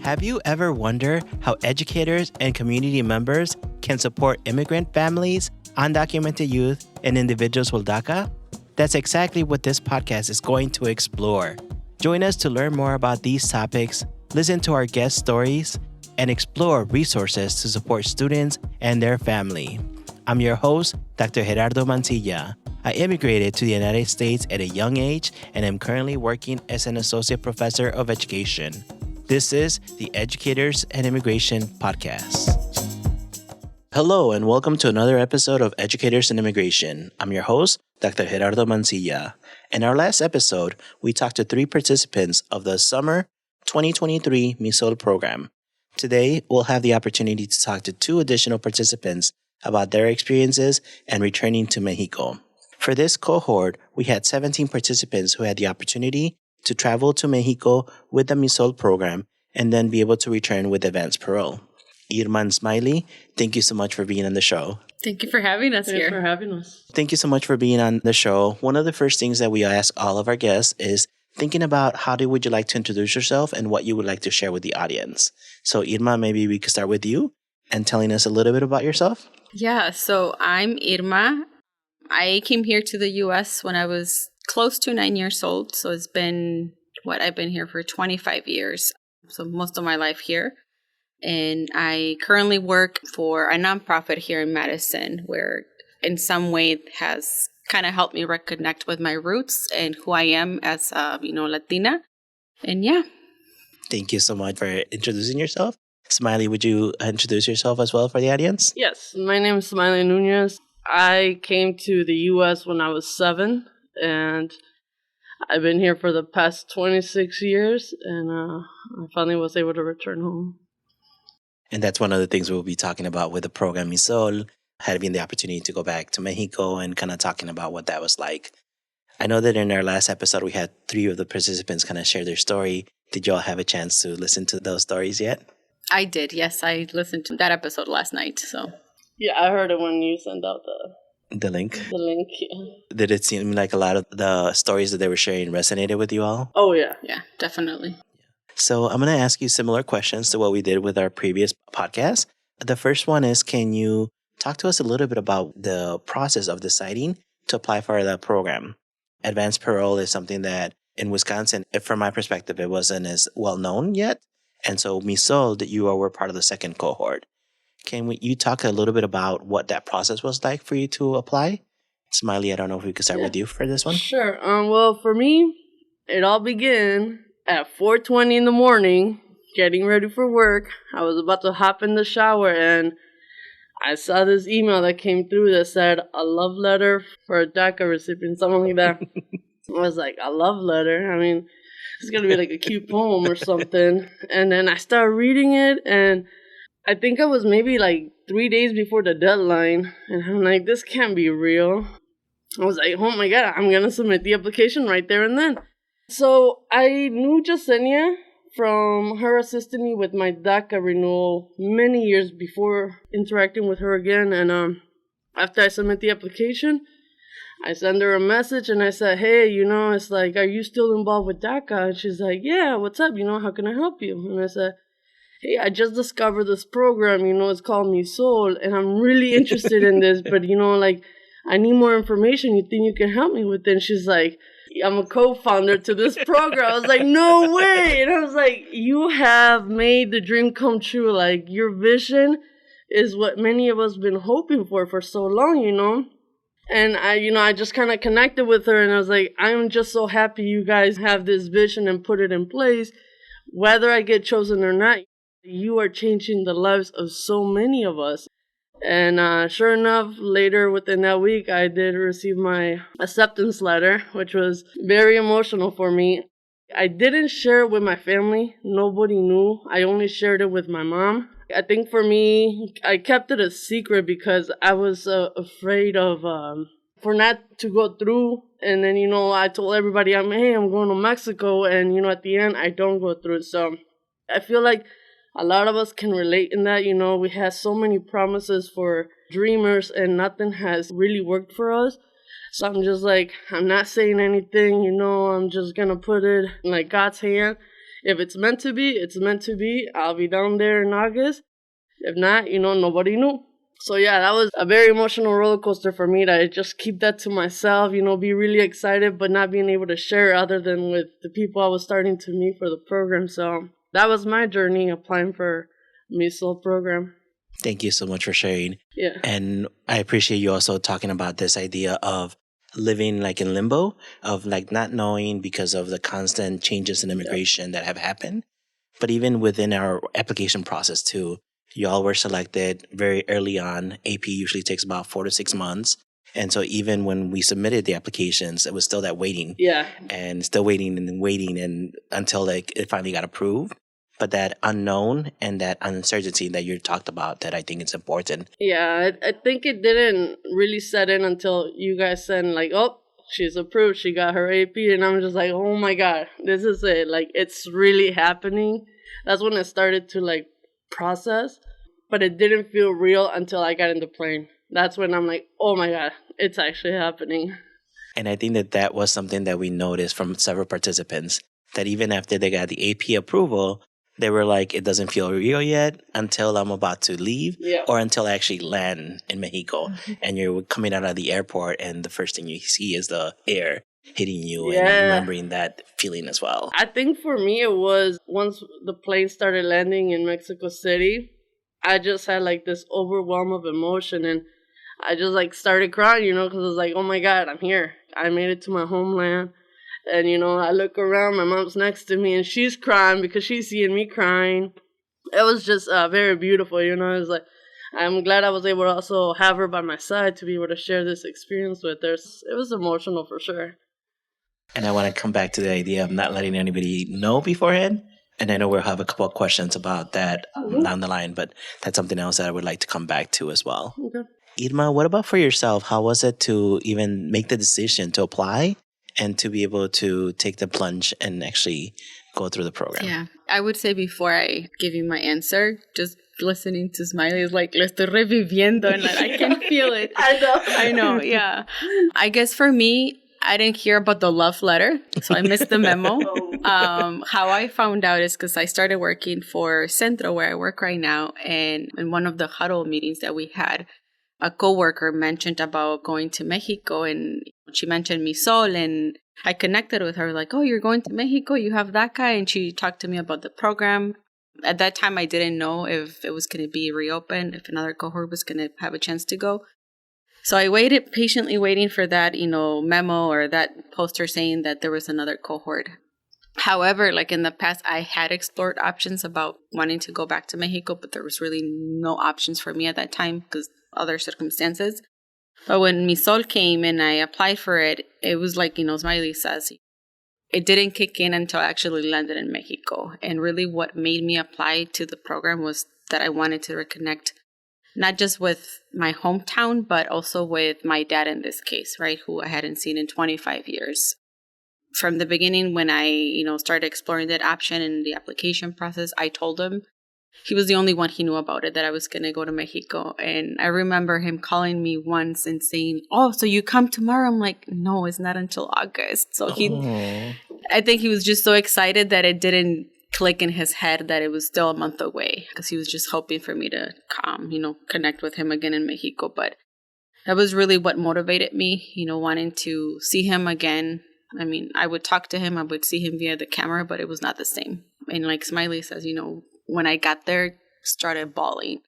Have you ever wondered how educators and community members can support immigrant families, undocumented youth, and individuals with DACA? That's exactly what this podcast is going to explore. Join us to learn more about these topics, listen to our guest stories, and explore resources to support students and their family. I'm your host, Dr. Gerardo Mancilla. I immigrated to the United States at a young age and am currently working as an associate professor of education. This is the Educators and Immigration Podcast. Hello, and welcome to another episode of Educators and Immigration. I'm your host, Dr. Gerardo Mancilla. In our last episode, we talked to 3 participants of the Summer 2023 MISOL program. Today, we'll have the opportunity to talk to 2 additional participants about their experiences and returning to Mexico. For this cohort, we had 17 participants who had the opportunity to travel to Mexico with the MISOL program and then be able to return with Advance Parole. Irma and Smiley, thank you so much for being on the show. Thank you for having us here. Thanks for having us. Thank you so much for being on the show. One of the first things that we ask all of our guests is thinking about would you like to introduce yourself and what you would like to share with the audience. So Irma, maybe we could start with you and telling us a little bit about yourself. Yeah, so I'm Irma. I came here to the U.S. when I was close to 9 years old. So it's been, I've been here for 25 years. So most of my life here. And I currently work for a nonprofit here in Madison, where in some way has kind of helped me reconnect with my roots and who I am as a, Latina. And yeah. Thank you so much for introducing yourself. Smiley, would you introduce yourself as well for the audience? Yes, my name is Smiley Nunez. I came to the U.S. when I was 7, and I've been here for the past 26 years, and I finally was able to return home. And that's one of the things we'll be talking about with the program MISOL, having the opportunity to go back to Mexico and kind of talking about what that was like. I know that in our last episode, we had 3 of the participants kind of share their story. Did you all have a chance to listen to those stories yet? I did, yes. I listened to that episode last night, so. Yeah, I heard it when you sent out the link. The link, yeah. Did it seem like a lot of the stories that they were sharing resonated with you all? Oh, yeah. Yeah, definitely. So I'm going to ask you similar questions to what we did with our previous podcast. The first one is, can you talk to us a little bit about the process of deciding to apply for the program? Advance Parole is something that in Wisconsin, from my perspective, it wasn't as well known yet. And so MISOL, that you were part of the second cohort. Can you talk a little bit about what that process was like for you to apply? Smiley, I don't know if we could start with you for this one. Sure. Well, for me, it all began at 4:20 in the morning, getting ready for work. I was about to hop in the shower, and I saw this email that came through that said, a love letter for a DACA recipient, something like that. I was like, a love letter? I mean, it's going to be like a cute poem or something. And then I started reading it, and I think I was maybe like 3 days before the deadline. And I'm like, this can't be real. I was like, oh my God, I'm going to submit the application right there and then. So I knew Jasenia from her assisting me with my DACA renewal many years before interacting with her again. And after I submit the application, I send her a message and I said, hey, it's like, are you still involved with DACA? And she's like, yeah, what's up? How can I help you? And I said, hey, I just discovered this program, it's called MISOL, and I'm really interested in this, but, I need more information. You think you can help me with it? And she's like, I'm a co-founder to this program. I was like, no way. And I was like, you have made the dream come true. Like, your vision is what many of us been hoping for so long, And I just kind of connected with her, and I was like, I'm just so happy you guys have this vision and put it in place. Whether I get chosen or not, you are changing the lives of so many of us. And sure enough, later within that week, I did receive my acceptance letter, which was very emotional for me. I didn't share it with my family. Nobody knew. I only shared it with my mom. I think for me, I kept it a secret because I was afraid of for not to go through. And then, I told everybody, I'm going to Mexico. And, at the end, I don't go through. So I feel like a lot of us can relate in that. We had so many promises for dreamers and nothing has really worked for us. So I'm just like, I'm not saying anything, I'm just going to put it in like God's hand. If it's meant to be, it's meant to be. I'll be down there in August. If not, nobody knew. So yeah, that was a very emotional roller coaster for me to just keep that to myself, be really excited, but not being able to share other than with the people I was starting to meet for the program. So that was my journey applying for MISOL program. Thank you so much for sharing. Yeah. And I appreciate you also talking about this idea of living like in limbo, of like not knowing because of the constant changes in immigration that have happened. But even within our application process too, y'all were selected very early on. AP usually takes about 4 to 6 months. And so even when we submitted the applications, it was still that waiting. Yeah. And still waiting and until like it finally got approved. But that unknown and that uncertainty that you talked about, that I think is important. Yeah, I think it didn't really set in until you guys said, like, oh, she's approved, she got her AP, and I'm just like, oh my God, this is it. Like, it's really happening. That's when I started to, like, process, but it didn't feel real until I got in the plane. That's when I'm like, oh my God, it's actually happening. And I think that was something that we noticed from several participants, that even after they got the AP approval, they were like, it doesn't feel real yet until I'm about to leave or until I actually land in Mexico. Mm-hmm. And you're coming out of the airport and the first thing you see is the air hitting you and remembering that feeling as well. I think for me it was once the plane started landing in Mexico City, I just had like this overwhelm of emotion and I just like started crying, because it was like, oh my God, I'm here. I made it to my homeland. And, I look around, my mom's next to me, and she's crying because she's seeing me crying. It was just very beautiful, It was like, I'm glad I was able to also have her by my side to be able to share this experience with her. It was emotional for sure. And I want to come back to the idea of not letting anybody know beforehand. And I know we'll have a couple of questions about that down the line, but that's something else that I would like to come back to as well. Okay. Irma, what about for yourself? How was it to even make the decision to apply and to be able to take the plunge and actually go through the program? Yeah, I would say before I give you my answer, just listening to Smiley is like, lo estoy reviviendo, and I can feel it. I know, yeah. I guess for me, I didn't hear about the love letter, so I missed the memo. How I found out is because I started working for Centro, where I work right now, and in one of the huddle meetings that we had, a coworker mentioned about going to Mexico, and she mentioned MISOL, and I connected with her like, oh, you're going to Mexico, you have that guy, and she talked to me about the program. At that time, I didn't know if it was going to be reopened, if another cohort was going to have a chance to go. So I waited, patiently waiting for that, memo or that poster saying that there was another cohort. However, like in the past, I had explored options about wanting to go back to Mexico, but there was really no options for me at that time because other circumstances. But when MISOL came and I applied for it, it was like, Smiley says, it didn't kick in until I actually landed in Mexico. And really what made me apply to the program was that I wanted to reconnect not just with my hometown, but also with my dad in this case, right, who I hadn't seen in 25 years. From the beginning, when I, started exploring that option in the application process, I told him, he was the only one he knew about it, that I was going to go to Mexico. And I remember him calling me once and saying, oh, so you come tomorrow? I'm like, no, it's not until August. So I think he was just so excited that it didn't click in his head that it was still a month away, because he was just hoping for me to connect with him again in Mexico. But that was really what motivated me, wanting to see him again. I mean, I would talk to him, I would see him via the camera, but it was not the same. And like Smiley says, when I got there, started bawling.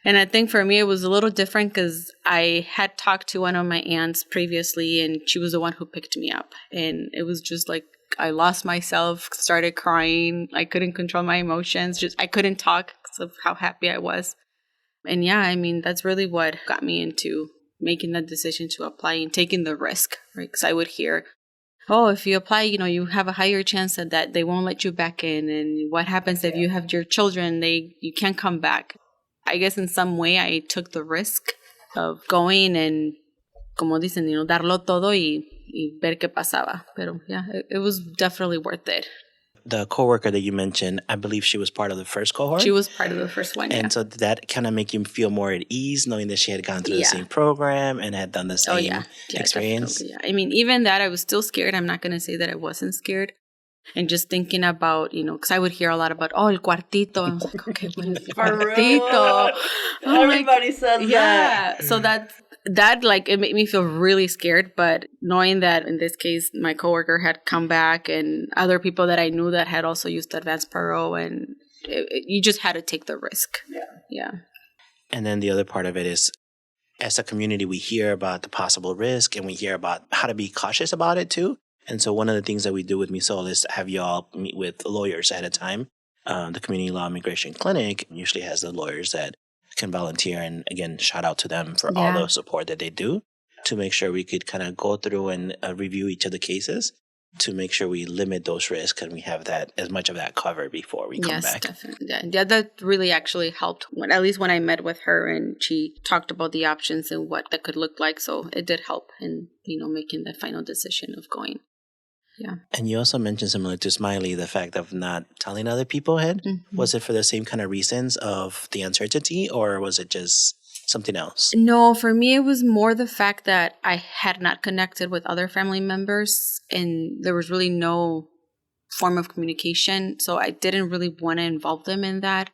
And I think for me, it was a little different because I had talked to one of my aunts previously, and she was the one who picked me up. And it was just like, I lost myself, started crying. I couldn't control my emotions. I couldn't talk because of how happy I was. And yeah, I mean, that's really what got me into making that decision to apply and taking the risk, right? Because I would hear, oh, if you apply, you have a higher chance that they won't let you back in. And what happens if you have your children, you can't come back. I guess in some way I took the risk of going and, como dicen, darlo todo y ver qué pasaba. Pero yeah, it was definitely worth it. The coworker that you mentioned, I believe she was part of the first cohort. She was part of the first one, and so did that kind of make you feel more at ease, knowing that she had gone through the same program and had done the same experience? Yeah. I mean, even that, I was still scared. I'm not going to say that I wasn't scared. And just thinking about, because I would hear a lot about, el cuartito. I was like, okay, what is cuartito? Everybody says that. Yeah. So that like, it made me feel really scared. But knowing that in this case, my coworker had come back and other people that I knew that had also used Advance Parole, and you just had to take the risk. Yeah. And then the other part of it is, as a community, we hear about the possible risk and we hear about how to be cautious about it too. And so one of the things that we do with MISOL is have you all meet with lawyers ahead of time. The Community Law Immigration Clinic usually has the lawyers that can volunteer. And again, shout out to them for all the support that they do to make sure we could kind of go through and review each of the cases to make sure we limit those risks and we have that as much of that covered before we come back. Yes, definitely. Yeah, that really actually helped. At least when I met with her and she talked about the options and what that could look like. So it did help in, making the final decision of going. Yeah. And you also mentioned, similar to Smiley, the fact of not telling other people ahead. Mm-hmm. Was it for the same kind of reasons of the uncertainty, or was it just something else? No, for me, it was more the fact that I had not connected with other family members and there was really no form of communication. So I didn't really want to involve them in that.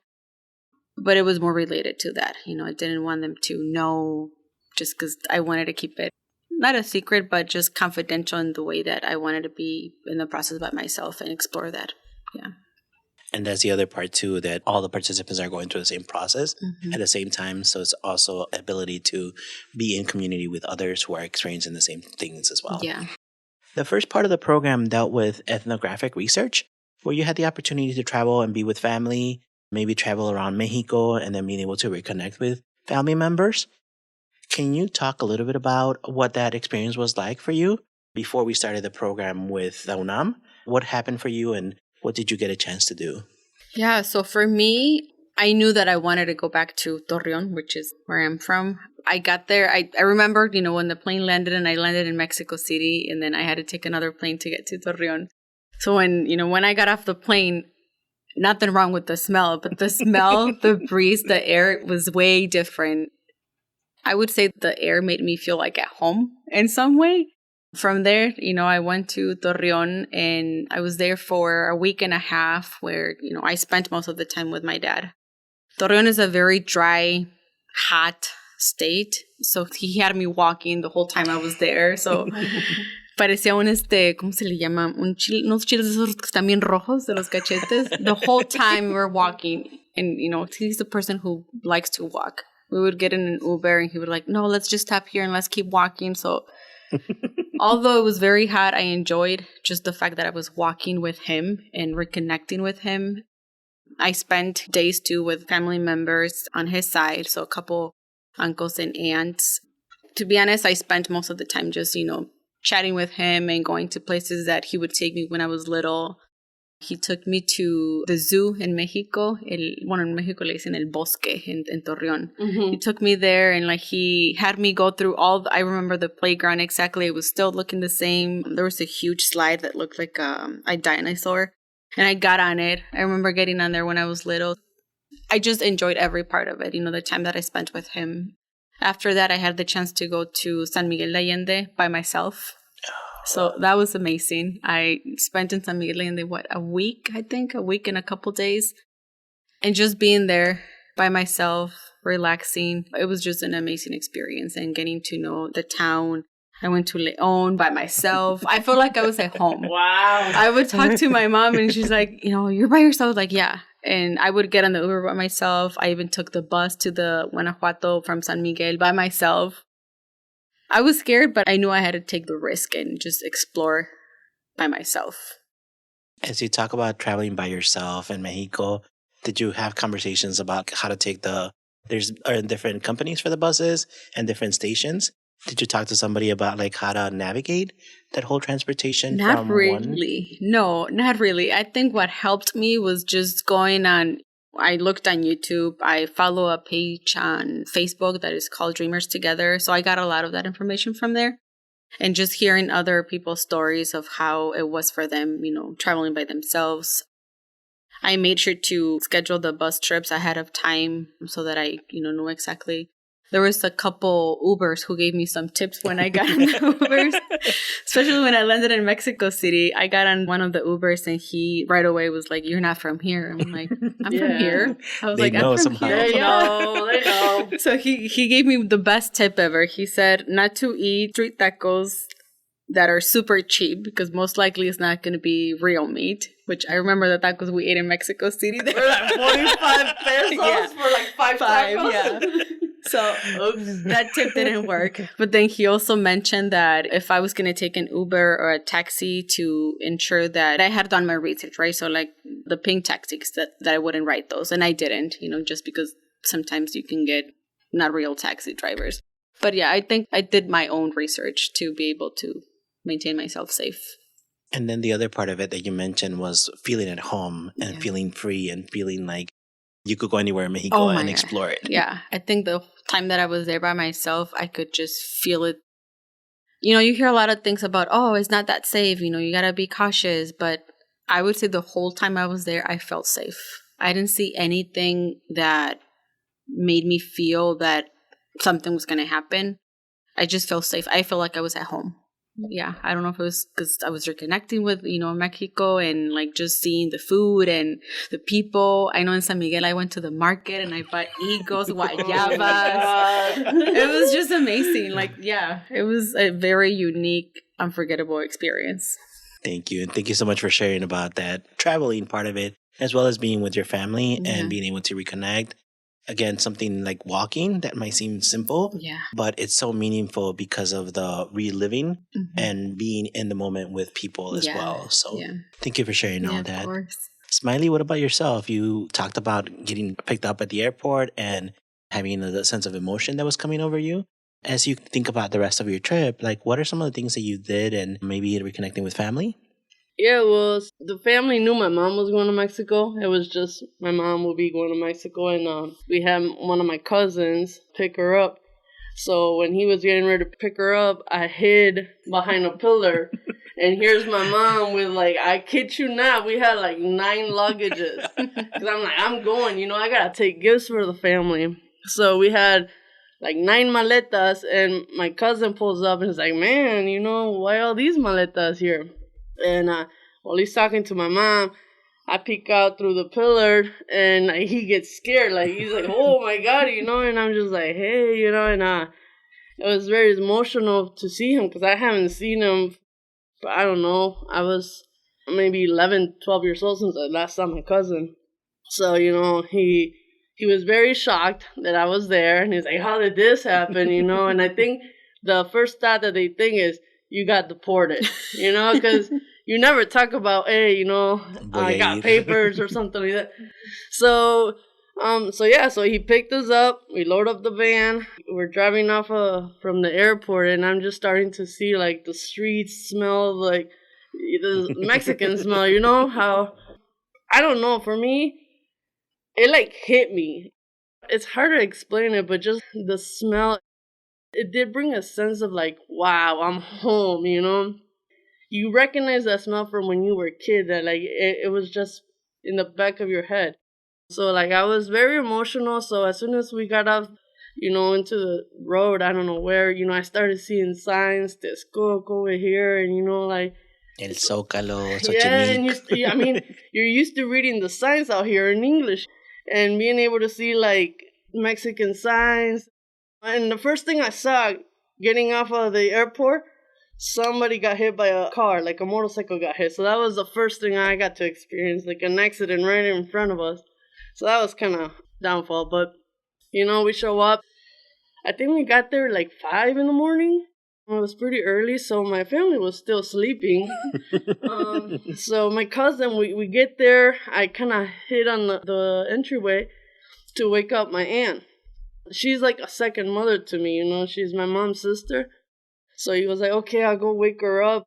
But it was more related to that. I didn't want them to know, just because I wanted to keep it not a secret, but just confidential in the way that I wanted to be in the process by myself and explore that. Yeah. And that's the other part too, that all the participants are going through the same process at the same time. So it's also ability to be in community with others who are experiencing the same things as well. Yeah. The first part of the program dealt with ethnographic research, where you had the opportunity to travel and be with family, maybe travel around Mexico, and then being able to reconnect with family members. Can you talk a little bit about what that experience was like for you before we started the program with the UNAM? What happened for you and what did you get a chance to do? Yeah, so for me, I knew that I wanted to go back to Torreon, which is where I'm from. I got there. I remember, when the plane landed and I landed in Mexico City, and then I had to take another plane to get to Torreon. So when I got off the plane, nothing wrong with the smell, but the smell, the breeze, the air was way different. I would say the air made me feel like at home in some way. From there, I went to Torreon and I was there for a week and a half where, I spent most of the time with my dad. Torreon is a very dry, hot state. So he had me walking the whole time I was there. So parecía ¿cómo se le llama? Unos chiles esos que están bien rojos de los cachetes. The whole time we were walking. And, he's the person who likes to walk. We would get in an Uber and he would no, let's just stop here and let's keep walking. So although it was very hot, I enjoyed just the fact that I was walking with him and reconnecting with him. I spent days too with family members on his side. So a couple uncles and aunts. To be honest, I spent most of the time just, chatting with him and going to places that he would take me when I was little. He took me to the zoo in Mexico. En Mexico le dicen el bosque in Torreon. Mm-hmm. He took me there and he had me go through I remember the playground exactly. It was still looking the same. There was a huge slide that looked like a dinosaur. And I got on it. I remember getting on there when I was little. I just enjoyed every part of it, the time that I spent with him. After that, I had the chance to go to San Miguel de Allende by myself. So that was amazing. I spent in San Miguel de Allende, a week and a couple days. And just being there by myself, relaxing. It was just an amazing experience and getting to know the town. I went to León by myself. I felt like I was at home. Wow. I would talk to my mom and she's like, you're by yourself? I was like, yeah. And I would get on the Uber by myself. I even took the bus to the Guanajuato from San Miguel by myself. I was scared, but I knew I had to take the risk and just explore by myself. As you talk about traveling by yourself in Mexico, did you have conversations about how to take there's different companies for the buses and different stations? Did you talk to somebody about how to navigate that whole transportation? Not really. No, not really. I think what helped me was just going on. I looked on YouTube. I follow a page on Facebook that is called Dreamers Together. So I got a lot of that information from there. And just hearing other people's stories of how it was for them, traveling by themselves. I made sure to schedule the bus trips ahead of time so that I, knew exactly There was a couple Ubers who gave me some tips when I got on the Ubers, especially when I landed in Mexico City. I got on one of the Ubers and he right away was like, "You're not from here." I'm like, "I'm from here." I was They like, know "I'm from somehow. here." They know, they know. So he gave me the best tip ever. He said not to eat street tacos that are super cheap because most likely it's not going to be real meat, which I remember the tacos we ate in Mexico City. They They're like 45 pesos Yeah. for like five tacos. Yeah. So that tip didn't work. But then he also mentioned that if I was going to take an Uber or a taxi to ensure that I had done my research, right? So like the pink taxis that I wouldn't write those. And I didn't, just because sometimes you can get not real taxi drivers. But yeah, I think I did my own research to be able to maintain myself safe. And then the other part of it that you mentioned was feeling at home and Yeah. feeling free and feeling like you could go anywhere in Mexico and explore it. Yeah. I think the time that I was there by myself, I could just feel it. You hear a lot of things about, oh, it's not that safe. You got to be cautious. But I would say the whole time I was there, I felt safe. I didn't see anything that made me feel that something was going to happen. I just felt safe. I felt like I was at home. Yeah, I don't know if it was because I was reconnecting with, Mexico and like just seeing the food and the people. I know in San Miguel, I went to the market and I bought higos, guayabas. It was just amazing. Like, yeah, it was a very unique, unforgettable experience. Thank you. And thank you so much for sharing about that traveling part of it, as well as being with your family and being able to reconnect. Again, something like walking that might seem simple, but it's so meaningful because of the reliving and being in the moment with people as well. So thank you for sharing all that. Of course. Smiley, what about yourself? You talked about getting picked up at the airport and having a sense of emotion that was coming over you. As you think about the rest of your trip, like what are some of the things that you did and maybe reconnecting with family? Yeah, well, the family knew my mom was going to Mexico. It was just my mom would be going to Mexico, and we had one of my cousins pick her up. So when he was getting ready to pick her up, I hid behind a pillar, and here's my mom with, like, I kid you not, we had like 9 luggages. Because I'm like, I'm going, I got to take gifts for the family. So we had like 9 maletas, and my cousin pulls up and is like, man, why all these maletas here? And while he's talking to my mom, I peek out through the pillar, and he gets scared. Like, he's like, oh, my God, and I'm just like, hey, and it was very emotional to see him because I haven't seen him, I don't know, I was maybe 11, 12 years old since I last saw my cousin. So, he was very shocked that I was there, and he's like, how did this happen, And I think the first thought that they think is, you got deported, because you never talk about, hey, I got papers or something like that. So he picked us up. We load up the van. We're driving off from the airport, and I'm just starting to see, like, the streets smell like the Mexican smell, how, I don't know, for me, it, like, hit me. It's hard to explain it, but just the smell, it did bring a sense of, like, wow, I'm home, You recognize that smell from when you were a kid, that, like, it was just in the back of your head. So, like, I was very emotional. So as soon as we got off, into the road, I don't know where, I started seeing signs, Texcoco over here, and, like... El Zócalo, Xochimilco. And you're used to reading the signs out here in English and being able to see, like, Mexican signs. And the first thing I saw getting off of the airport, somebody got hit by a car, like a motorcycle got hit. So that was the first thing I got to experience, like an accident right in front of us. So that was kind of downfall. But, we show up. I think we got there like 5 in the morning. It was pretty early, so my family was still sleeping. So my cousin, we get there. I kind of hid on the entryway to wake up my aunt. She's like a second mother to me, she's my mom's sister. So he was like, okay, I'll go wake her up.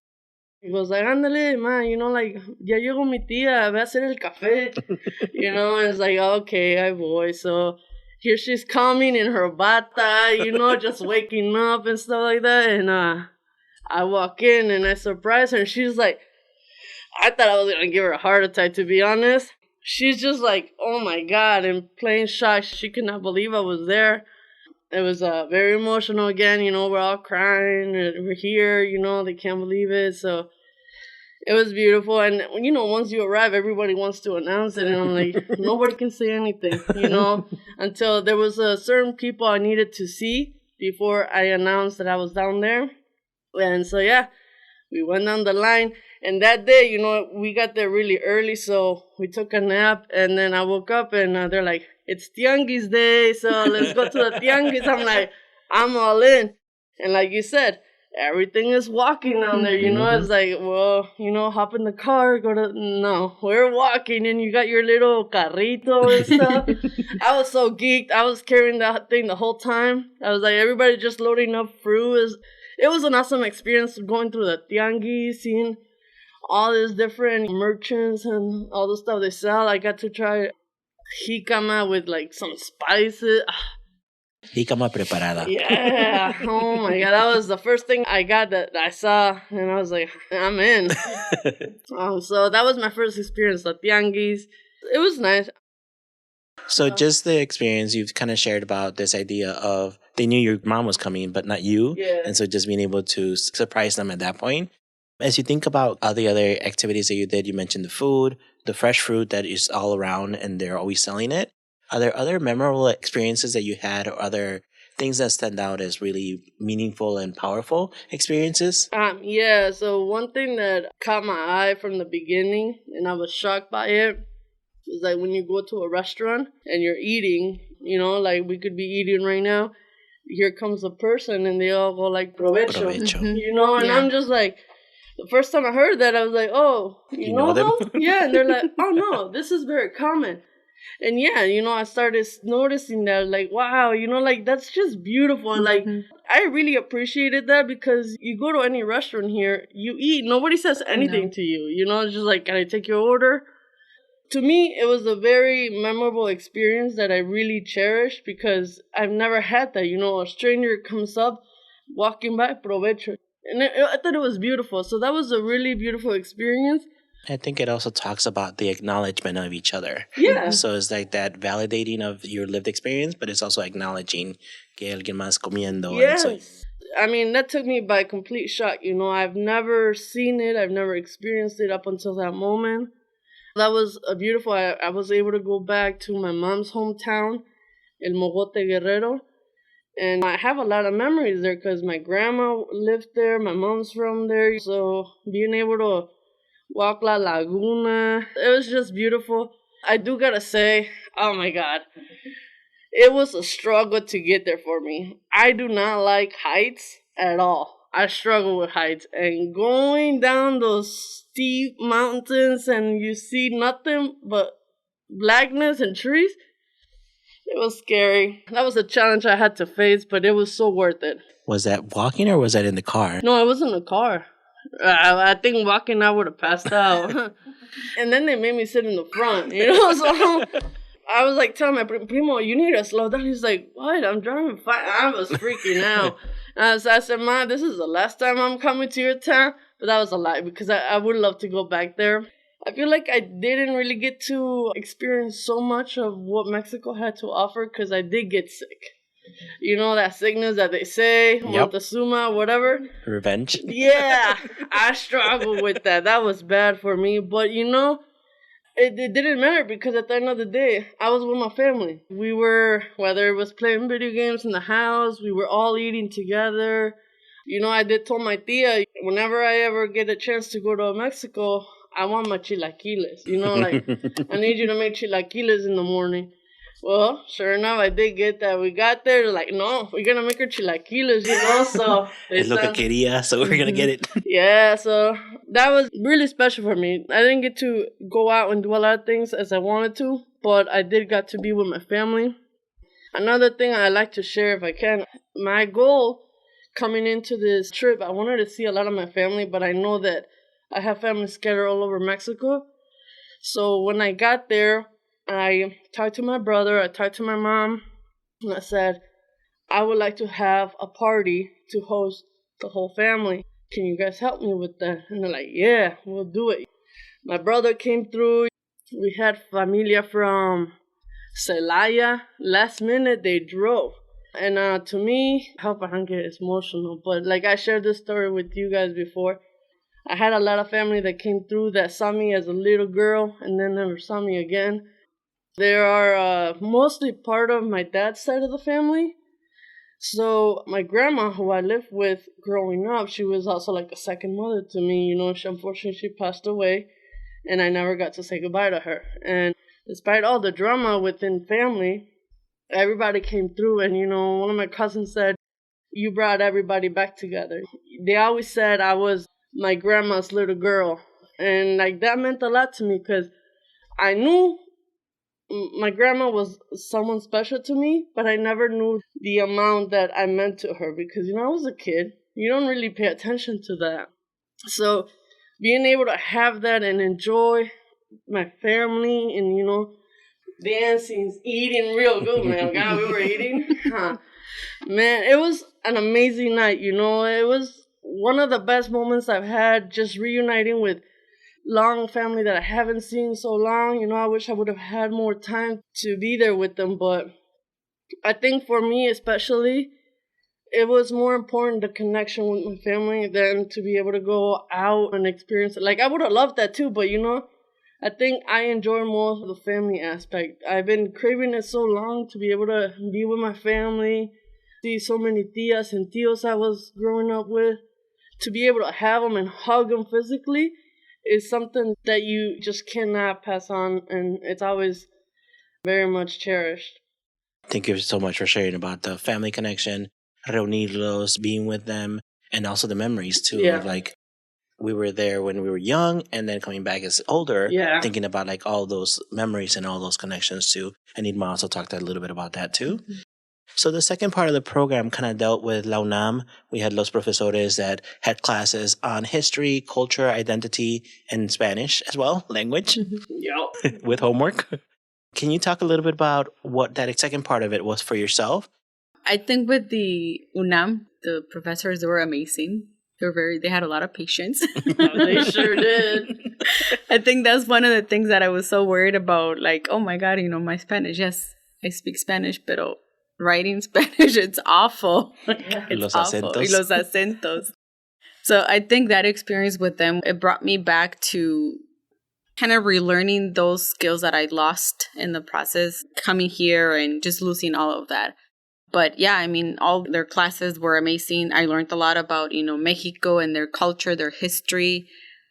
He was like, ándale, ma, like, ya llegó mi tía, ve a hacer el café. And it's like, okay, I voy. So here she's coming in her bata, just waking up and stuff like that. And I walk in and I surprise her, and she's like, I thought I was going to give her a heart attack, to be honest. She's just like, oh my God, in plain shock. She could not believe I was there. It was very emotional again. We're all crying. And we're here. They can't believe it. So it was beautiful. And, once you arrive, everybody wants to announce it. And I'm like, nobody can say anything, until there was certain people I needed to see before I announced that I was down there. And so, yeah, we went down the line. And that day, we got there really early. So we took a nap. And then I woke up and they're like, it's Tianguis Day. So let's go to the Tianguis. I'm like, I'm all in. And like you said, everything is walking down there, It's like, well, hop in the car, no, we're walking, and you got your little carrito and stuff. I was so geeked. I was carrying that thing the whole time. I was like, everybody just loading up fruit. It was an awesome experience going through the tianguis, seeing all these different merchants and all the stuff they sell. I got to try jicama with like some spices. Jícama preparada. Yeah. Oh my God. That was the first thing I got that I saw. And I was like, I'm in. So that was my first experience, the tianguis. It was nice. So just the experience you've kind of shared about this idea of they knew your mom was coming, but not you. Yeah. And so just being able to surprise them at that point. As you think about all the other activities that you did, you mentioned the food, the fresh fruit that is all around and they're always selling it. Are there other memorable experiences that you had or other things that stand out as really meaningful and powerful experiences? Yeah, so one thing that caught my eye from the beginning, and I was shocked by it, was like when you go to a restaurant and you're eating, like we could be eating right now, here comes a person and they all go like, provecho. Provecho. And I'm just like, the first time I heard that, I was like, oh, you know them? Yeah, and they're like, oh no, this is very common. And yeah, I started noticing that, like, wow, like, that's just beautiful. And, like, I really appreciated that because you go to any restaurant here, you eat, nobody says anything to you. It's just like, can I take your order? To me, it was a very memorable experience that I really cherished because I've never had that. A stranger comes up, walking by, provecho. And I thought it was beautiful. So that was a really beautiful experience. I think it also talks about the acknowledgement of each other. Yeah. So it's like that validating of your lived experience, but it's also acknowledging que alguien más comiendo. Yes. And so, I mean, that took me by complete shock. I've never seen it. I've never experienced it up until that moment. That was beautiful. I was able to go back to my mom's hometown, El Mogote Guerrero. And I have a lot of memories there because my grandma lived there. My mom's from there. So being able to walk La Laguna, it was just beautiful. I do gotta say, oh my God, it was a struggle to get there for me. I do not like heights at all. I struggle with heights. And going down those steep mountains and you see nothing but blackness and trees, it was scary. That was a challenge I had to face, but it was so worth it. Was that walking or was that in the car? No, it was in the car. I think walking I would have passed out. And then they made me sit in the front, so I was like telling my primo, you need to slow down. He's like, what? I'm driving fine. I was freaking out. So I said, Ma, this is the last time I'm coming to your town. But that was a lie because I would love to go back there. I feel like I didn't really get to experience so much of what Mexico had to offer because I did get sick. That sickness that they say, Montezuma, whatever. Revenge. Yeah, I struggled with that. That was bad for me. But, it didn't matter because at the end of the day, I was with my family. We were, whether it was playing video games in the house, we were all eating together. I did tell my tia, whenever I ever get a chance to go to Mexico, I want my chilaquiles. Like, I need you to make chilaquiles in the morning. Well, sure enough, I did get that. We got there, like, no, we're going to make her chilaquiles, so. Es lo que quería, so we're going to get it. Yeah, so that was really special for me. I didn't get to go out and do a lot of things as I wanted to, but I did got to be with my family. Another thing I like to share if I can, my goal coming into this trip, I wanted to see a lot of my family, but I know that I have family scattered all over Mexico. So when I got there, I talked to my brother, I talked to my mom, and I said, I would like to have a party to host the whole family. Can you guys help me with that? And they're like, yeah, we'll do it. My brother came through. We had familia from Celaya. Last minute, they drove. And to me, I hope I don't get emotional, but like I shared this story with you guys before. I had a lot of family that came through that saw me as a little girl and then never saw me again. They are mostly part of my dad's side of the family. So my grandma, who I lived with growing up, she was also like a second mother to me. Unfortunately, she passed away, and I never got to say goodbye to her. And despite all the drama within family, everybody came through. And, one of my cousins said, "You brought everybody back together." They always said I was my grandma's little girl. And, like, that meant a lot to me because I knew my grandma was someone special to me, but I never knew the amount that I meant to her because, I was a kid. You don't really pay attention to that. So being able to have that and enjoy my family and, dancing, eating real good, man. God, we were eating. Man, it was an amazing night, It was one of the best moments I've had, just reuniting with long family that I haven't seen so long. I wish I would have had more time to be there with them, but I think for me especially, it was more important the connection with my family than to be able to go out and experience it. Like, I would have loved that too, but I think I enjoy more the family aspect. I've been craving it so long to be able to be with my family, see so many tias and tios I was growing up with, to be able to have them and hug them physically is something that you just cannot pass on, and it's always very much cherished. Thank you so much for sharing about the family connection, reunirlos, being with them, and also the memories too. Yeah. Of like, we were there when we were young and then coming back as older, thinking about like all those memories and all those connections too. And Irma also talked a little bit about that too. Mm-hmm. So the second part of the program kind of dealt with La UNAM. We had los profesores that had classes on history, culture, identity, and Spanish as well, language, with homework. Can you talk a little bit about what that second part of it was for yourself? I think with the UNAM, the professors were amazing. They had a lot of patience. They sure did. I think that's one of the things that I was so worried about. Like, oh my God, my Spanish. Yes, I speak Spanish, pero writing Spanish, it's awful. It's los awful. acentos. Y los acentos. So I think that experience with them, it brought me back to kind of relearning those skills that I lost in the process, coming here and just losing all of that. But yeah, I mean, all their classes were amazing. I learned a lot about, Mexico and their culture, their history.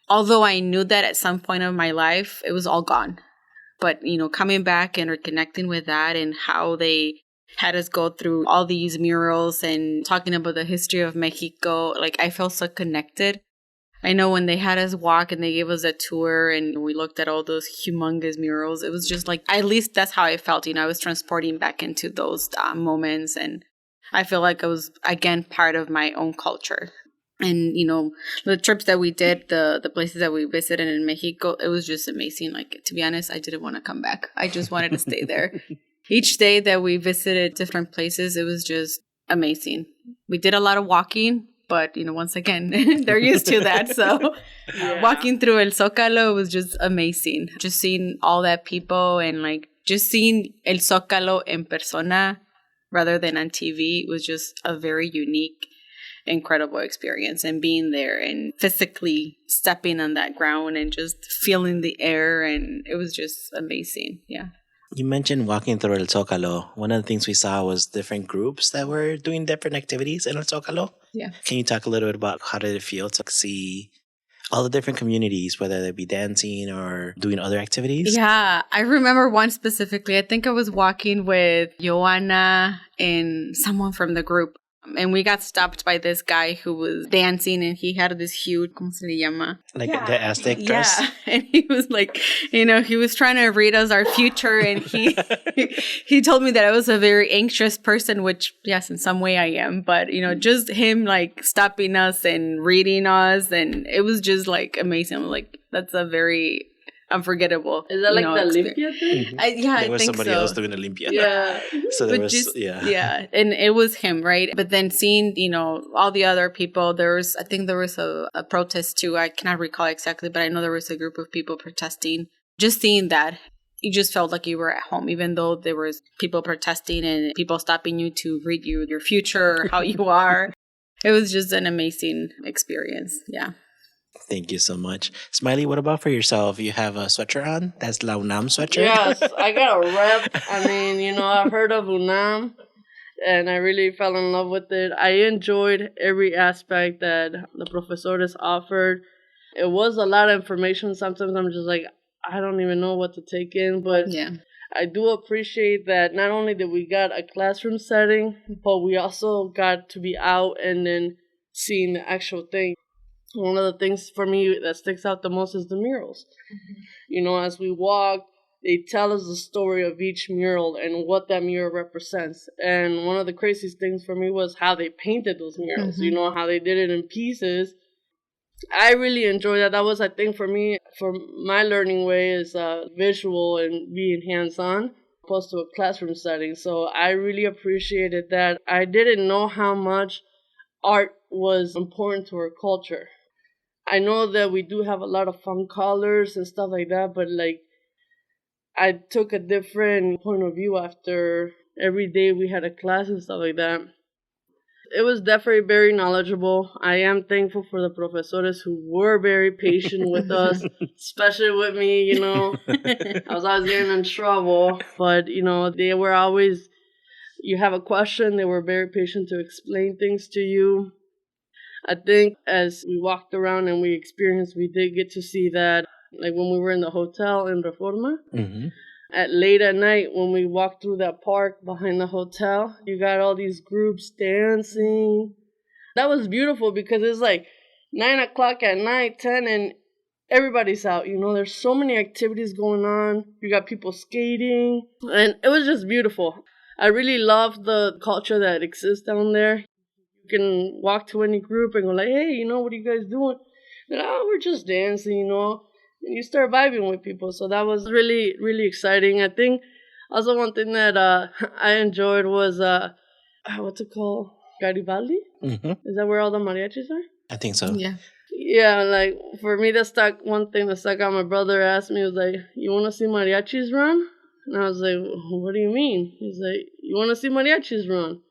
Although I knew that at some point of my life, it was all gone. But, coming back and reconnecting with that and how they had us go through all these murals and talking about the history of Mexico, like I felt so connected. I know when they had us walk and they gave us a tour and we looked at all those humongous murals, it was just like, at least that's how I felt. I was transporting back into those moments, and I feel like I was, again, part of my own culture. And, the trips that we did, the places that we visited in Mexico, it was just amazing. Like, to be honest, I didn't want to come back. I just wanted to stay there. Each day that we visited different places, it was just amazing. We did a lot of walking. But, once again, they're used to that. So walking through El Zócalo was just amazing. Just seeing all that people and like just seeing El Zócalo en persona rather than on TV was just a very unique, incredible experience. And being there and physically stepping on that ground and just feeling the air. And it was just amazing. Yeah. You mentioned walking through El Zócalo. One of the things we saw was different groups that were doing different activities in El Zócalo. Yeah. Can you talk a little bit about how did it feel to see all the different communities, whether they be dancing or doing other activities? Yeah, I remember one specifically. I think I was walking with Joanna and someone from the group. And we got stopped by this guy who was dancing, and he had this huge, ¿cómo se le llama? Like the Aztec dress? Yeah, and he was like, he was trying to read us our future, and he told me that I was a very anxious person, which, yes, in some way I am. But, just him, like, stopping us and reading us, and it was just, like, amazing. I'm like, that's a very unforgettable. Is that like the Olympia thing? I think so. There was somebody else doing Olympia. Yeah. So there was, Yeah, and it was him, right? But then seeing, all the other people, I think there was a protest too. I cannot recall exactly, but I know there was a group of people protesting. Just seeing that, you just felt like you were at home, even though there was people protesting and people stopping you to read you your future, how you are. It was just an amazing experience. Yeah. Thank you so much. Smiley, what about for yourself? You have a sweatshirt on? That's La UNAM sweatshirt? Yes, I got a rep. I mean, I've heard of UNAM, and I really fell in love with it. I enjoyed every aspect that the professores offered. It was a lot of information. Sometimes I'm just like, I don't even know what to take in, but Yeah. I do appreciate that not only did we got a classroom setting, but we also got to be out and then seeing the actual thing. One of the things for me that sticks out the most is the murals. As we walk, they tell us the story of each mural and what that mural represents. And one of the craziest things for me was how they painted those murals, how they did it in pieces. I really enjoyed that. That was, I think, for me, for my learning way is visual and being hands-on opposed to a classroom setting. So I really appreciated that. I didn't know how much art was important to our culture. I know that we do have a lot of fun colors and stuff like that, but I took a different point of view after every day we had a class and stuff like that. It was definitely very knowledgeable. I am thankful for the professores who were very patient with us, especially with me, I was always getting in trouble, but, they were always, you have a question, they were very patient to explain things to you. I think as we walked around and we experienced, we did get to see that, like when we were in the hotel in Reforma, at late at night when we walked through that park behind the hotel, you got all these groups dancing. That was beautiful because it's like 9 o'clock at night, 10, and everybody's out. There's so many activities going on. You got people skating, and it was just beautiful. I really love the culture that exists down there. You can walk to any group and go like, hey, what are you guys doing? And, we're just dancing, and you start vibing with people. So that was really, really exciting. I think also one thing that I enjoyed was, what's it called? Garibaldi? Is that where all the mariachis are? I think so. Yeah. Yeah, like for me, one thing that stuck out, my brother asked me, was like, you want to see mariachis run? And I was like, what do you mean? He's like, you want to see mariachis run?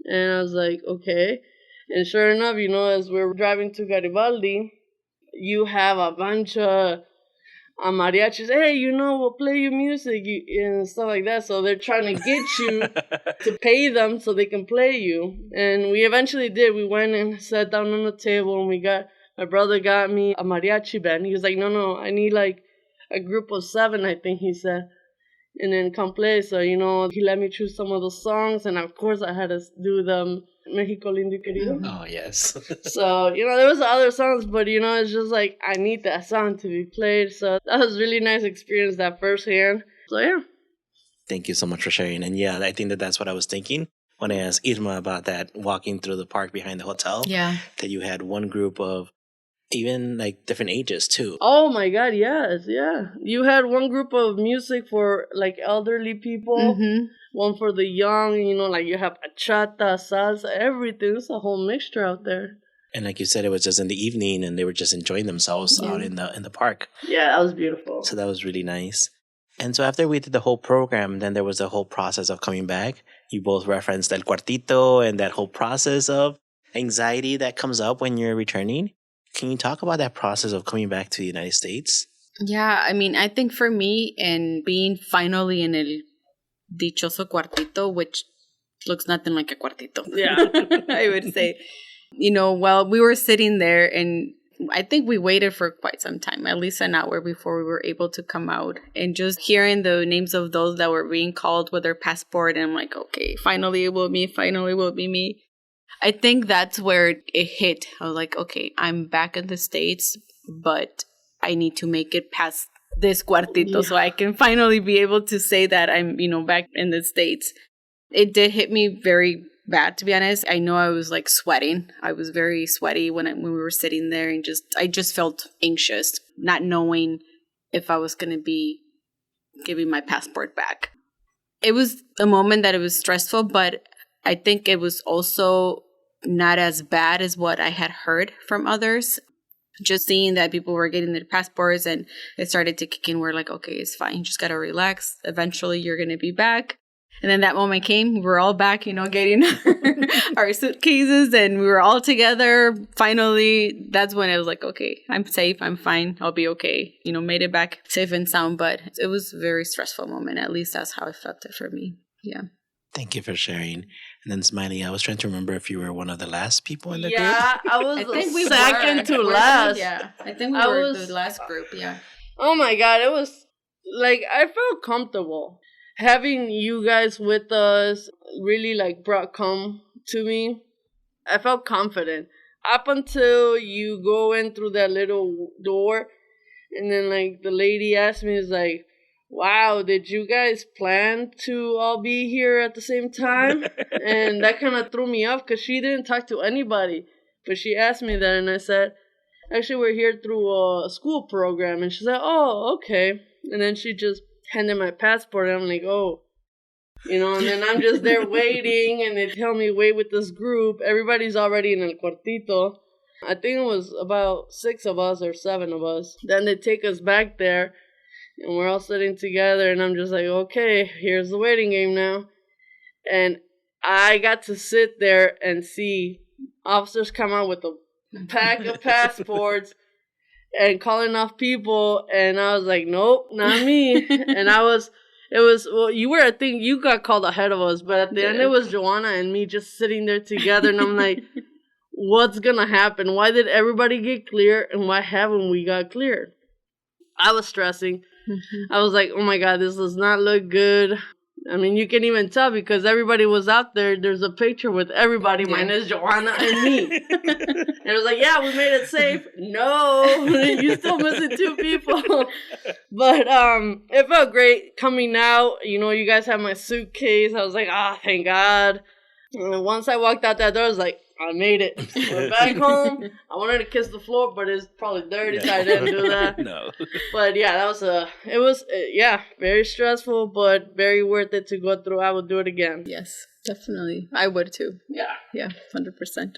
And I was like, okay. And sure enough, as we're driving to Garibaldi, you have a bunch of mariachis. Hey, we'll play your music and stuff like that. So they're trying to get you to pay them so they can play you. And we eventually did. We went and sat down on the table and my brother got me a mariachi band. He was like, no, I need like a group of 7, I think he said. And then come play. So, he let me choose some of the songs. And of course, I had to do the Mexico Lindo y Querido. Oh, yes. So, there was other songs, but, it's just like, I need that song to be played. So that was a really nice experience, that firsthand. So, yeah. Thank you so much for sharing. And yeah, I think that's what I was thinking when I asked Irma about that, walking through the park behind the hotel. Yeah. That you had one group of even like different ages too. Oh my God, yes, yeah. You had one group of music for like elderly people, one for the young, like you have bachata, salsa, everything. It's a whole mixture out there. And like you said, it was just in the evening and they were just enjoying themselves out in the park. Yeah, that was beautiful. So that was really nice. And so after we did the whole program, then there was a whole process of coming back. You both referenced El Cuartito and that whole process of anxiety that comes up when you're returning. Can you talk about that process of coming back to the United States? Yeah, I mean, I think for me, and being finally in el dichoso cuartito, which looks nothing like a cuartito. Yeah. I would say. While we were sitting there, and I think we waited for quite some time, at least an hour before we were able to come out. And just hearing the names of those that were being called with their passport, and I'm like, okay, finally it will be me. I think that's where it hit. I was like, okay, I'm back in the States, but I need to make it past this cuartito so I can finally be able to say that I'm, back in the States. It did hit me very bad, to be honest. I know I was like sweating. I was very sweaty when we were sitting there, and I just felt anxious, not knowing if I was going to be giving my passport back. It was a moment that it was stressful, but I think it was also not as bad as what I had heard from others. Just seeing that people were getting their passports and it started to kick in, we're like, okay, it's fine. You just got to relax. Eventually, you're going to be back. And then that moment came. We were all back, getting our suitcases, and we were all together. Finally, that's when I was like, okay, I'm safe. I'm fine. I'll be okay. Made it back safe and sound. But it was a very stressful moment. At least that's how it felt it for me. Yeah. Thank you for sharing. And then Smiley, I was trying to remember if you were one of the last people in the group. Yeah, I was second to last. Yeah, I think we were the last group, yeah. Oh my God, it was, I felt comfortable. Having you guys with us really, brought calm to me. I felt confident. Up until you go in through that little door, and then, the lady asked me, wow, did you guys plan to all be here at the same time? And that kind of threw me off because she didn't talk to anybody. But she asked me that, and I said, actually, we're here through a school program. And she said, oh, okay. And then she just handed my passport, and I'm like, oh. And then I'm just there waiting, and they tell me wait with this group. Everybody's already in el cuartito. I think it was about 6 of us or 7 of us. Then they take us back there. And we're all sitting together, and I'm just like, okay, here's the waiting game now. And I got to sit there and see officers come out with a pack of passports and calling off people. And I was like, nope, not me. And I think you got called ahead of us. But at the end, it was Joanna and me just sitting there together. And I'm like, what's going to happen? Why did everybody get clear? And why haven't we got cleared? I was stressing. I was like, oh my God, this does not look good. I mean, you can even tell because everybody was out there. There's a picture with everybody minus Joanna and me. And it was like, yeah, we made it safe. No, you're still missing 2 people. But it felt great coming out. You guys have my suitcase. I was like, thank God. And once I walked out that door, I was like, I made it. We're back home. I wanted to kiss the floor, but it's probably dirty, so I didn't do that. No. But yeah, it was very stressful, but very worth it to go through. I would do it again. Yes, definitely. I would too. Yeah, 100%.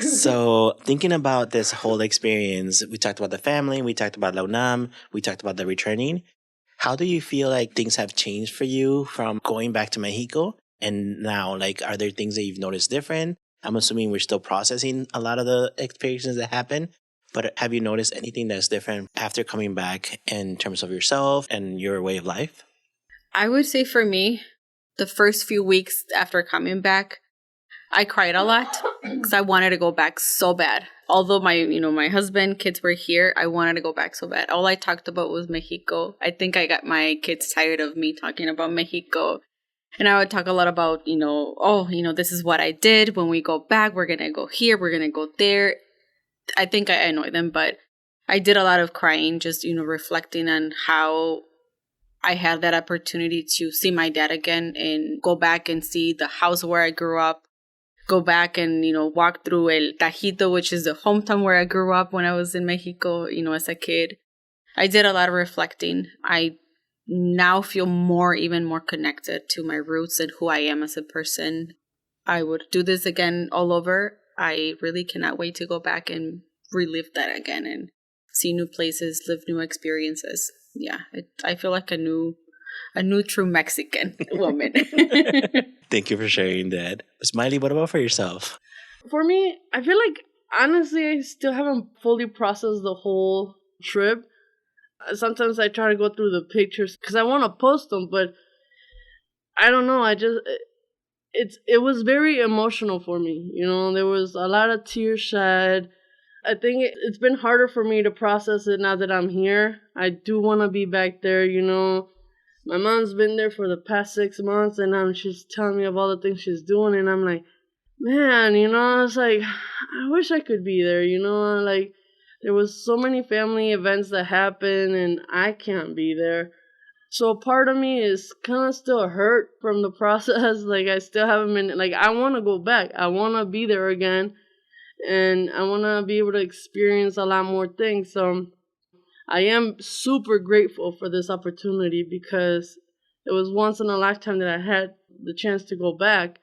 So thinking about this whole experience, we talked about the family, we talked about La UNAM, we talked about the returning. How do you feel like things have changed for you from going back to Mexico? And now, are there things that you've noticed different? I'm assuming we're still processing a lot of the experiences that happen, but have you noticed anything that's different after coming back in terms of yourself and your way of life? I would say for me, the first few weeks after coming back, I cried a lot because I wanted to go back so bad. Although my husband, kids were here, I wanted to go back so bad. All I talked about was Mexico. I think I got my kids tired of me talking about Mexico. And I would talk a lot about, this is what I did. When we go back, we're going to go here, we're going to go there. I think I annoyed them, but I did a lot of crying, just, reflecting on how I had that opportunity to see my dad again and go back and see the house where I grew up, go back and, walk through El Tajito, which is the hometown where I grew up when I was in Mexico, as a kid. I did a lot of reflecting. I now feel even more connected to my roots and who I am as a person. I would do this again all over. I really cannot wait to go back and relive that again and see new places, live new experiences. Yeah, I feel like a new true Mexican woman. Thank you for sharing that. Smiley, what about for yourself? For me, I feel like, honestly, I still haven't fully processed the whole trip. Sometimes I try to go through the pictures because I want to post them, but I don't know. It was very emotional for me. There was a lot of tears shed. I think it's been harder for me to process it now that I'm here. I do want to be back there. My mom's been there for the past 6 months, and she's telling me of all the things she's doing, and I'm like, man, it's like, I wish I could be there. There was so many family events that happened, and I can't be there. So part of me is kind of still hurt from the process. I still haven't been, I want to go back. I want to be there again, and I want to be able to experience a lot more things. So I am super grateful for this opportunity because it was once in a lifetime that I had the chance to go back.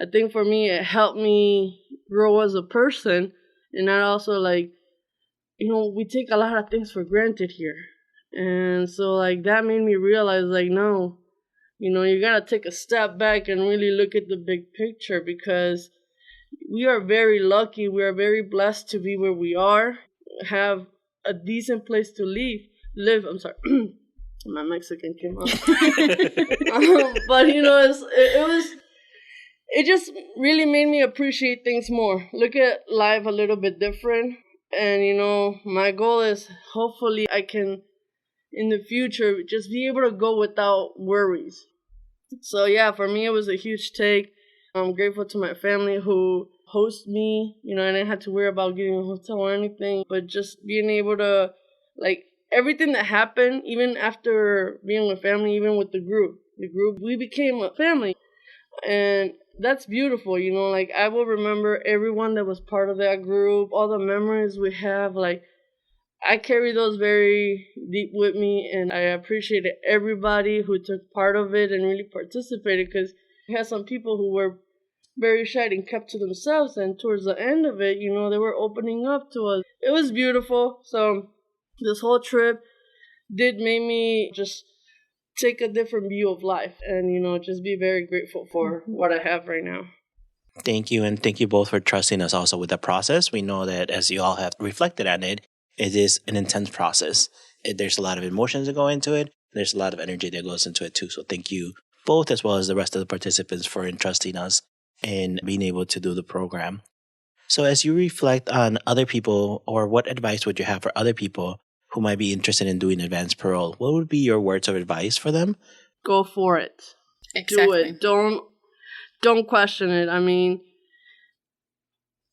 I think for me, it helped me grow as a person. And I also, like, we take a lot of things for granted here. And so, like, that made me realize, like, no, you gotta take a step back and really look at the big picture, because we are very lucky. We are very blessed to be where we are, have a decent place to live. I'm sorry. My Mexican came out. But, it just really made me appreciate things more, look at life a little bit different. And, my goal is hopefully I can, in the future, just be able to go without worries. So, yeah, for me, it was a huge take. I'm grateful to my family who host me. I didn't have to worry about getting a hotel or anything, but just being able to, like, everything that happened, even after being with family, even with the group, we became a family. And that's beautiful, like, I will remember everyone that was part of that group, all the memories we have. Like, I carry those very deep with me, and I appreciated everybody who took part of it and really participated, because we had some people who were very shy and kept to themselves, and towards the end of it, they were opening up to us. It was beautiful. So this whole trip did make me just take a different view of life and, just be very grateful for what I have right now. Thank you. And thank you both for trusting us also with the process. We know that as you all have reflected on it, it is an intense process. There's a lot of emotions that go into it. There's a lot of energy that goes into it too. So thank you both, as well as the rest of the participants, for entrusting us in being able to do the program. So as you reflect on other people, or what advice would you have for other people who might be interested in doing advanced parole, what would be your words of advice for them? Go for it. Exactly. Do it. Don't question it. I mean,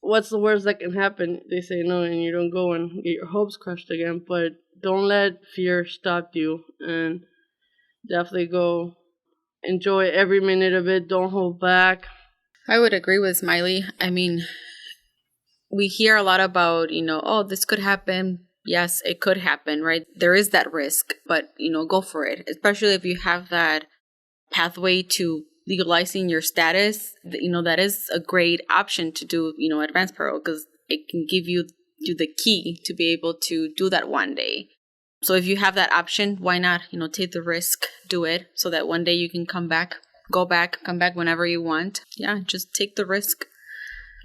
what's the worst that can happen? They say no, and you don't go and get your hopes crushed again. But don't let fear stop you, and definitely go. Enjoy every minute of it. Don't hold back. I would agree with Smiley. I mean, we hear a lot about, this could happen. Yes, it could happen, right? There is that risk, but, go for it. Especially if you have that pathway to legalizing your status, that is a great option to do, advance parole, because it can give you the key to be able to do that one day. So if you have that option, why not, take the risk, do it, so that one day you can come back whenever you want. Yeah, just take the risk.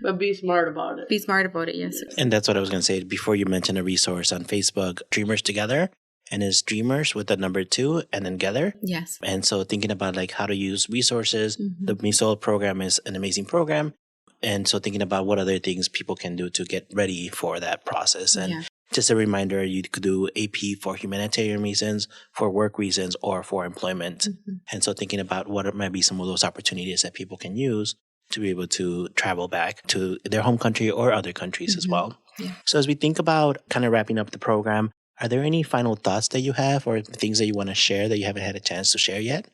But be smart about it. Be smart about it, yes. And that's what I was going to say before you mentioned a resource on Facebook, Dreamers Together, and it's Dreamers with the number 2 and then Together. Yes. And so thinking about like how to use resources, the MISOL program is an amazing program. And so thinking about what other things people can do to get ready for that process. And just a reminder, you could do AP for humanitarian reasons, for work reasons, or for employment. And so thinking about what might be some of those opportunities that people can use to be able to travel back to their home country or other countries as well. Yeah. So as we think about kind of wrapping up the program, are there any final thoughts that you have or things that you want to share that you haven't had a chance to share yet?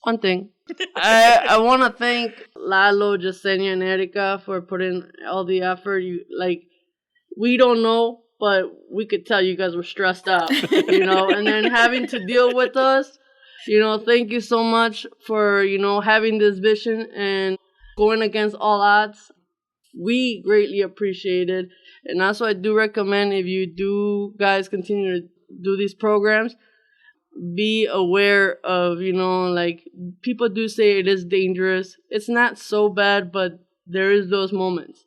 One thing. I want to thank Lalo, Jasenia, and Erica for putting all the effort. We don't know, but we could tell you guys were stressed out, and then having to deal with us, thank you so much for, having this vision and going against all odds. We greatly appreciate it. And also, I do recommend, if you do guys continue to do these programs, be aware of, people do say it is dangerous. It's not so bad, but there is those moments.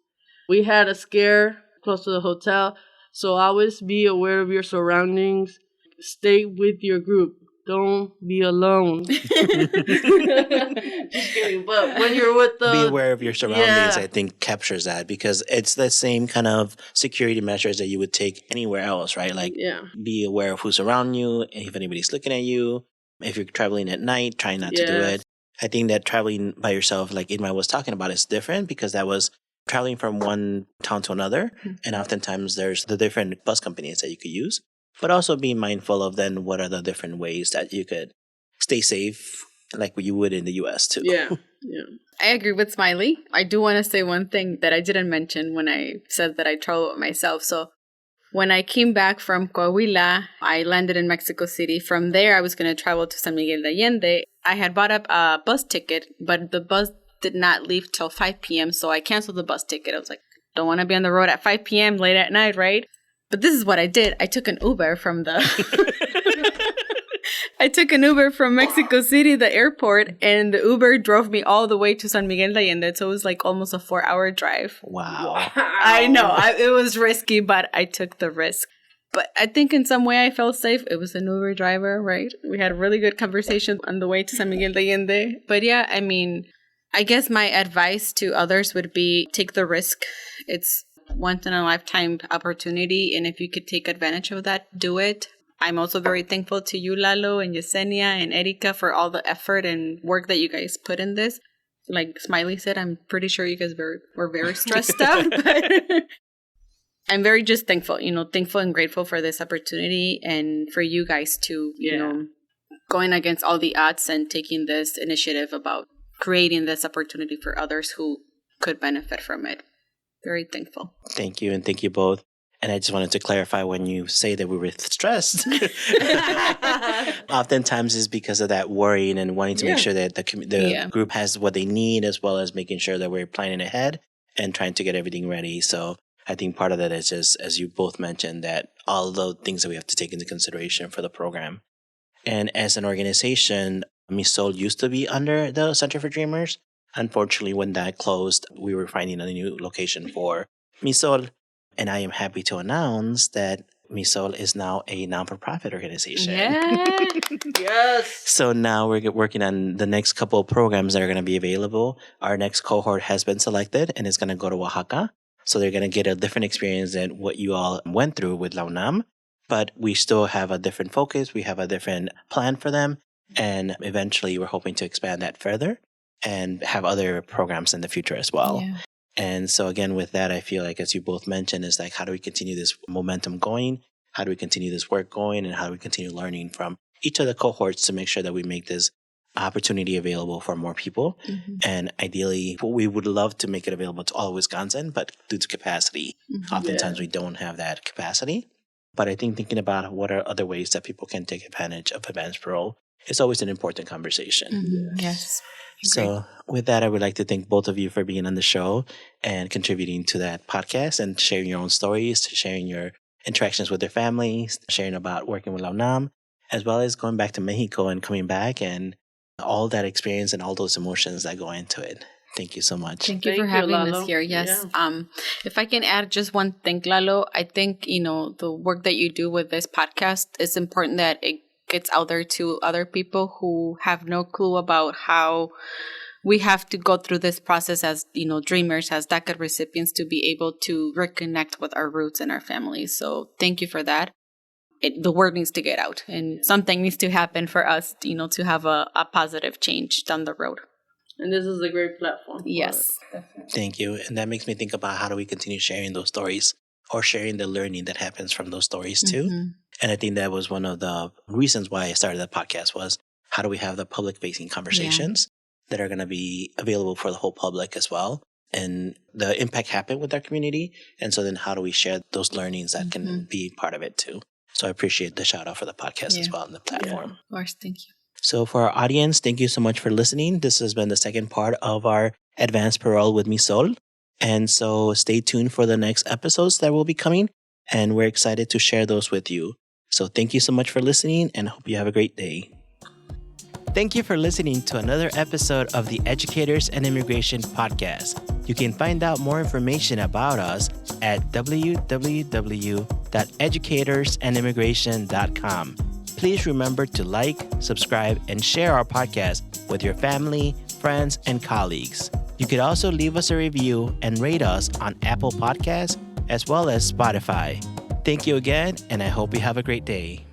We had a scare close to the hotel, so always be aware of your surroundings. Stay with your group. Don't be alone. Just kidding. But when you're with the... Be aware of your surroundings, I think, captures that, because it's the same kind of security measures that you would take anywhere else, right? Like, be aware of who's around you, if anybody's looking at you. If you're traveling at night, try not to do it. I think that traveling by yourself, like Irma was talking about, is different, because that was traveling from one town to another. And oftentimes there's the different bus companies that you could use. But also be mindful of then what are the different ways that you could stay safe, like you would in the U.S. too. Yeah. I agree with Smiley. I do want to say one thing that I didn't mention when I said that I travel with myself. So when I came back from Coahuila, I landed in Mexico City. From there, I was going to travel to San Miguel de Allende. I had bought up a bus ticket, but the bus did not leave till 5 p.m. So I canceled the bus ticket. I was like, don't want to be on the road at 5 p.m. late at night, right? But this is what I did. I took an Uber from I took an Uber from Mexico City, the airport, and the Uber drove me all the way to San Miguel de Allende. So it was like almost a 4-hour drive. Wow. I know. It was risky, but I took the risk. But I think in some way I felt safe. It was an Uber driver, right? We had a really good conversation on the way to San Miguel de Allende. But yeah, I mean, I guess my advice to others would be take the risk. It's once in a lifetime opportunity. And if you could take advantage of that, do it. I'm also very thankful to you, Lalo, and Yesenia, and Erika for all the effort and work that you guys put in this. Like Smiley said, I'm pretty sure you guys were very stressed out. But I'm very just thankful, thankful and grateful for this opportunity and for you guys to, going against all the odds and taking this initiative about creating this opportunity for others who could benefit from it. Very thankful. Thank you, and thank you both. And I just wanted to clarify, when you say that we were stressed, oftentimes it's because of that worrying and wanting to make sure that the group has what they need, as well as making sure that we're planning ahead and trying to get everything ready. So I think part of that is just, as you both mentioned, that all the things that we have to take into consideration for the program. And as an organization, MISOL used to be under the Center for Dreamers. Unfortunately, when that closed, we were finding a new location for MISOL. And I am happy to announce that MISOL is now a non-for-profit organization. Yeah. Yes. So now we're working on the next couple of programs that are going to be available. Our next cohort has been selected and is going to go to Oaxaca. So they're going to get a different experience than what you all went through with La UNAM. But we still have a different focus. We have a different plan for them. And eventually we're hoping to expand that further and have other programs in the future as well. Yeah. And so again, with that, I feel like, as you both mentioned, is like, how do we continue this momentum going? How do we continue this work going? And how do we continue learning from each of the cohorts to make sure that we make this opportunity available for more people? Mm-hmm. And ideally, we would love to make it available to all of Wisconsin, but due to capacity, oftentimes we don't have that capacity. But I think thinking about what are other ways that people can take advantage of Advance Parole is always an important conversation. Mm-hmm. Yes. So with that, I would like to thank both of you for being on the show and contributing to that podcast and sharing your own stories, sharing your interactions with their families, sharing about working with La UNAM, as well as going back to Mexico and coming back and all that experience and all those emotions that go into it. Thank you so much. Thank you for having us here. Yes. Yeah. If I can add just one thing, Lalo, I think, the work that you do with this podcast is important that it gets out there to other people who have no clue about how we have to go through this process as, dreamers, as DACA recipients, to be able to reconnect with our roots and our families. So thank you for that. The word needs to get out, and something needs to happen for us, to have a positive change down the road. And this is a great platform. Yes. Thank you. And that makes me think about, how do we continue sharing those stories or sharing the learning that happens from those stories too? Mm-hmm. And I think that was one of the reasons why I started the podcast, was how do we have the public-facing conversations that are going to be available for the whole public as well? And the impact happened with our community. And so then how do we share those learnings that can be part of it too? So I appreciate the shout out for the podcast as well on the platform. Yeah. Of course, thank you. So for our audience, thank you so much for listening. This has been the second part of our Advance Parole with MISOL. And so stay tuned for the next episodes that will be coming. And we're excited to share those with you. So thank you so much for listening, and hope you have a great day. Thank you for listening to another episode of the Educators and Immigration Podcast. You can find out more information about us at www.educatorsand'immigration.com. Please remember to like, subscribe, and share our podcast with your family, friends, and colleagues. You could also leave us a review and rate us on Apple Podcasts as well as Spotify. Thank you again, and I hope you have a great day.